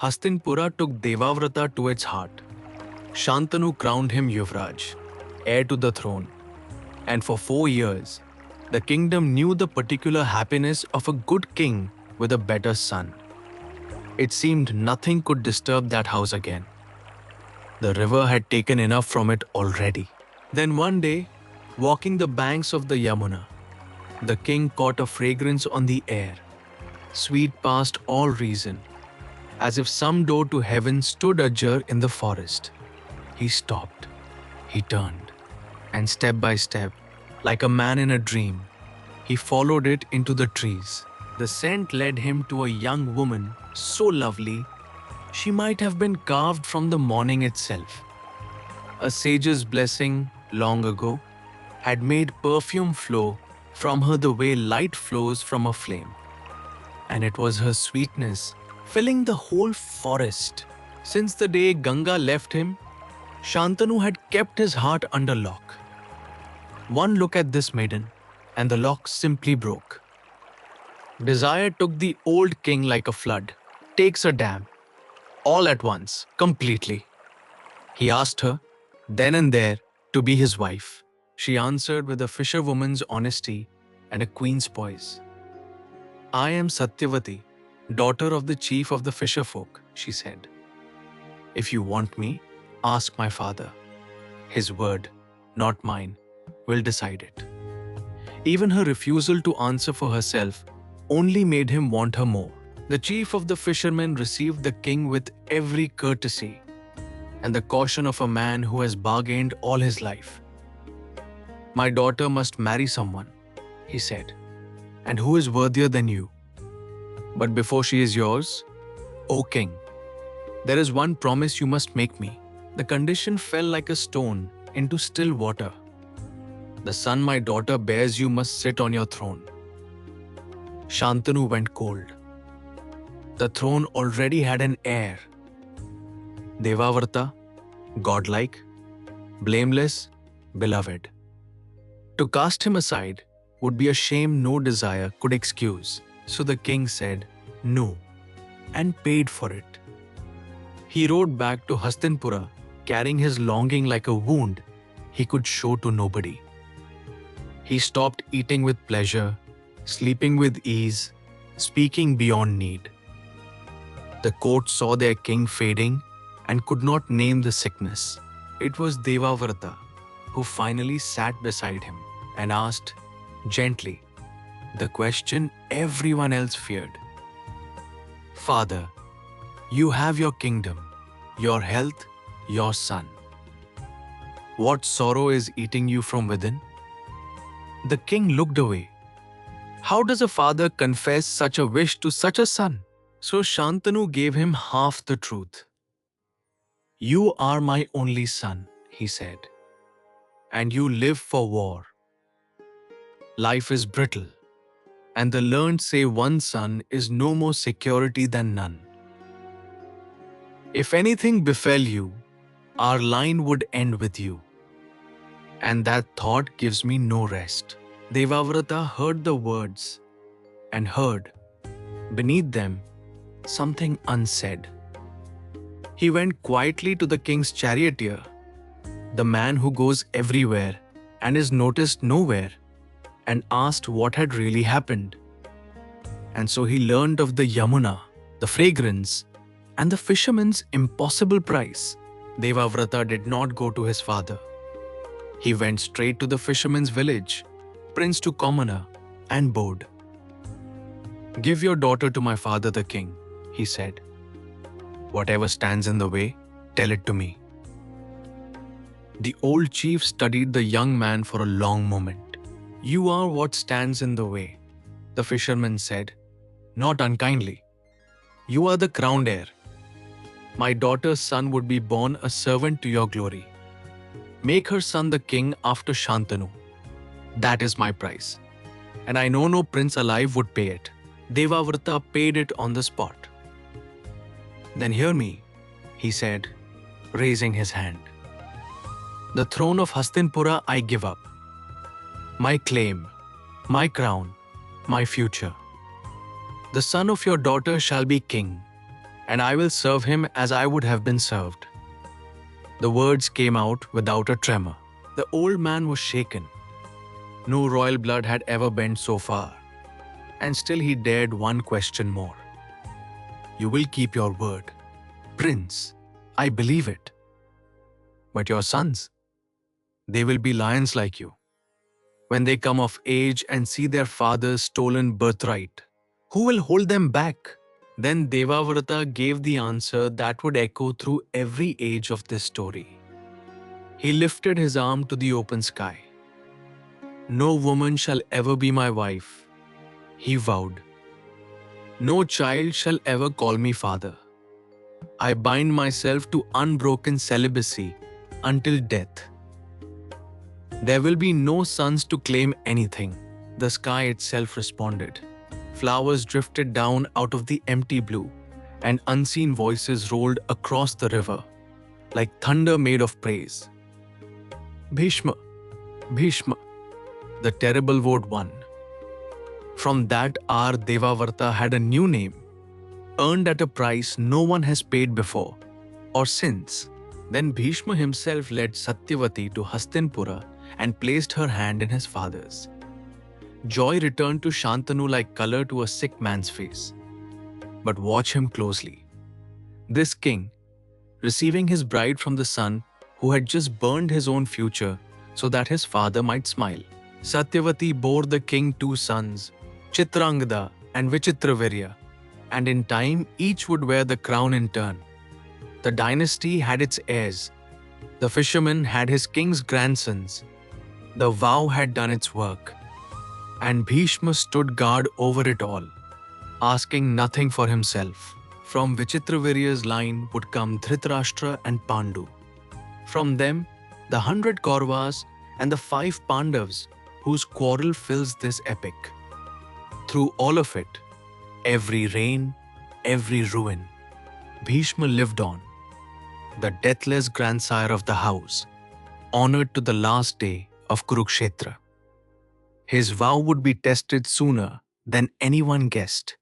Hastinpura took Devavrata to its heart. Shantanu crowned him Yuvraj, heir to the throne, and for 4 years, the kingdom knew the particular happiness of a good king with a better son. It seemed nothing could disturb that house again. The river had taken enough from it already. Then one day, walking the banks of the Yamuna, the king caught a fragrance on the air, sweet past all reason, as if some door to heaven stood ajar in the forest. He stopped, he turned, and step by step, like a man in a dream, he followed it into the trees. The scent led him to a young woman so lovely she might have been carved from the morning itself. A sage's blessing long ago had made perfume flow from her the way light flows from a flame. And it was her sweetness filling the whole forest. Since the day Ganga left him, Shantanu had kept his heart under lock. One look at this maiden, and the lock simply broke. Desire took the old king like a flood, takes a dam, all at once, completely. He asked her, then and there, to be his wife. She answered with a fisherwoman's honesty and a queen's poise. I am Satyavati, daughter of the chief of the fisherfolk, she said. If you want me, ask my father. His word, not mine, will decide it. Even her refusal to answer for herself only made him want her more. The chief of the fishermen received the king with every courtesy and the caution of a man who has bargained all his life. My daughter must marry someone, he said, and who is worthier than you. But before she is yours, O king, there is one promise you must make me. The condition fell like a stone into still water. The son my daughter bears you must sit on your throne. Shantanu went cold. The throne already had an heir. Devavrata, godlike, blameless, beloved. To cast him aside would be a shame no desire could excuse. So the king said no and paid for it. He rode back to Hastinpura carrying his longing like a wound he could show to nobody. He stopped eating with pleasure, sleeping with ease, speaking beyond need. The court saw their king fading and could not name the sickness. It was Devavrata who finally sat beside him and asked gently the question everyone else feared. Father, you have your kingdom, your health, your son. What sorrow is eating you from within? The king looked away. How does a father confess such a wish to such a son? So Shantanu gave him half the truth. You are my only son, he said, and you live for war. Life is brittle, and the learned say one son is no more security than none. If anything befell you, our line would end with you. And that thought gives me no rest. Devavrata heard the words and heard, beneath them, something unsaid. He went quietly to the king's charioteer, the man who goes everywhere and is noticed nowhere, and asked what had really happened. And so he learned of the Yamuna, the fragrance, and the fisherman's impossible price. Devavrata did not go to his father. He went straight to the fisherman's village, prince to commoner, and bowed. Give your daughter to my father the king, he said. Whatever stands in the way, tell it to me. The old chief studied the young man for a long moment. You are what stands in the way, the fisherman said, not unkindly. You are the crowned heir. My daughter's son would be born a servant to your glory. Make her son the king after Shantanu. That is my price, and I know no prince alive would pay it. Devavrata paid it on the spot. Then hear me, he said, raising his hand. The throne of Hastinpura I give up. My claim, my crown, my future. The son of your daughter shall be king, and I will serve him as I would have been served. The words came out without a tremor. The old man was shaken. No royal blood had ever bent so far. And still he dared one question more. You will keep your word. Prince, I believe it. But your sons, they will be lions like you. When they come of age and see their father's stolen birthright, who will hold them back? Then Devavrata gave the answer that would echo through every age of this story. He lifted his arm to the open sky. No woman shall ever be my wife, he vowed. No child shall ever call me father. I bind myself to unbroken celibacy until death. There will be no sons to claim anything, the sky itself responded. Flowers drifted down out of the empty blue, and unseen voices rolled across the river, like thunder made of praise. Bhishma, Bhishma, the terrible word won. From that hour, Devavrata had a new name, earned at a price no one has paid before or since. Then Bhishma himself led Satyavati to Hastinapura and placed her hand in his father's. Joy returned to Shantanu like color to a sick man's face. But watch him closely. This king, receiving his bride from the son who had just burned his own future so that his father might smile. Satyavati bore the king two sons, Chitrangada and Vichitravirya, and in time each would wear the crown in turn. The dynasty had its heirs. The fisherman had his king's grandsons. The vow had done its work. And Bhishma stood guard over it all, asking nothing for himself. From Vichitravirya's line would come Dhritarashtra and Pandu. From them, the 100 Kauravas and the 5 Pandavas whose quarrel fills this epic. Through all of it, every reign, every ruin, Bhishma lived on, the deathless grandsire of the house, honored to the last day of Kurukshetra. His vow would be tested sooner than anyone guessed.